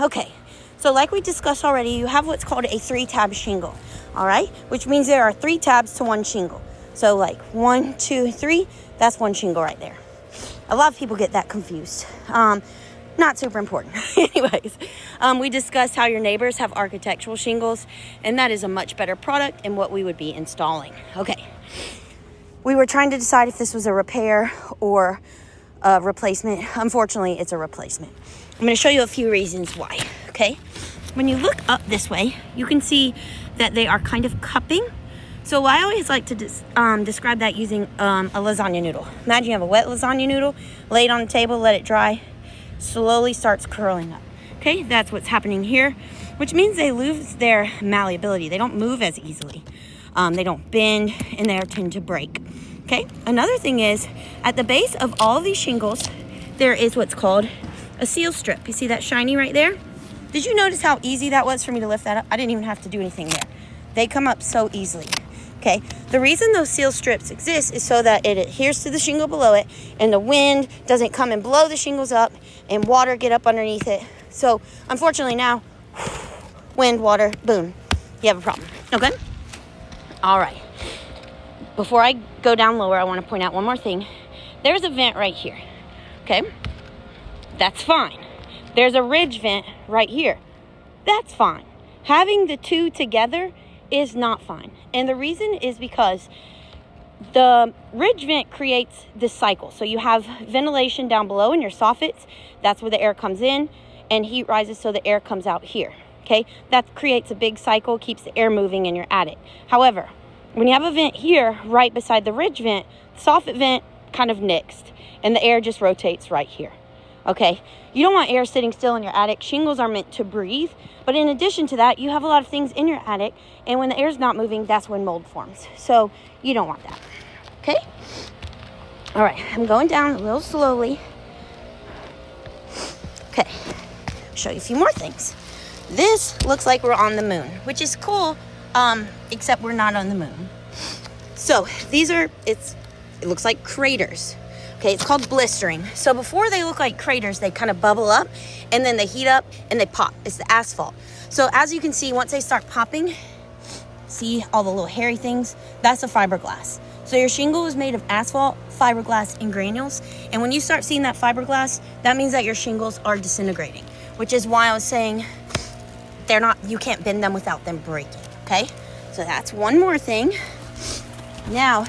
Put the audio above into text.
Okay, so like we discussed already, you have what's called a 3-tab shingle, all right? Which means there are 3 tabs to one shingle. So like 1, 2, 3, that's one shingle right there. A lot of people get that confused. Not super important. Anyways, we discussed how your neighbors have architectural shingles, and that is a much better product and what we would be installing. Okay, we were trying to decide if this was a repair or a replacement. Unfortunately, it's a replacement. I'm going to show you a few reasons why, okay? When you look up this way, you can see that they are kind of cupping. So I always like to describe that using a lasagna noodle. Imagine you have a wet lasagna noodle, lay it on the table, let it dry, slowly starts curling up. Okay, that's what's happening here, which means they lose their malleability. They don't move as easily. They don't bend, and they tend to break. Okay, another thing is, at the base of all these shingles, there is what's called a seal strip. You see that shiny right there? Did you notice how easy that was for me to lift that up? I didn't even have to do anything there. They come up so easily. Okay, the reason those seal strips exist is so that it adheres to the shingle below it, and the wind doesn't come and blow the shingles up and water get up underneath it. So unfortunately now, wind, water, boom, you have a problem. Okay? All right. Before I go down lower, I want to point out one more thing. There's a vent right here. Okay? That's fine. There's a ridge vent right here. That's fine. Having the two together is not fine. And the reason is because the ridge vent creates this cycle. So you have ventilation down below in your soffits. That's where the air comes in, and heat rises so the air comes out here. Okay? That creates a big cycle, keeps the air moving in your attic. However, when you have a vent here right beside the ridge vent, the soffit vent kind of nixed, and the air just rotates right here. Okay, you don't want air sitting still in your attic. Shingles are meant to breathe, but in addition to that, you have a lot of things in your attic, and when the air's not moving, that's when mold forms. So you don't want that. Okay? All right, I'm going down a little slowly. Okay, show you a few more things. This looks like we're on the moon, which is cool, except we're not on the moon. So these are, it looks like craters. Okay, it's called blistering. So before they look like craters, they kind of bubble up, and then they heat up and they pop. It's the asphalt. So as you can see, once they start popping, see all the little hairy things? That's a fiberglass. So your shingle is made of asphalt, fiberglass, and granules. And when you start seeing that fiberglass, that means that your shingles are disintegrating, which is why I was saying you can't bend them without them breaking, okay? So that's one more thing. Now,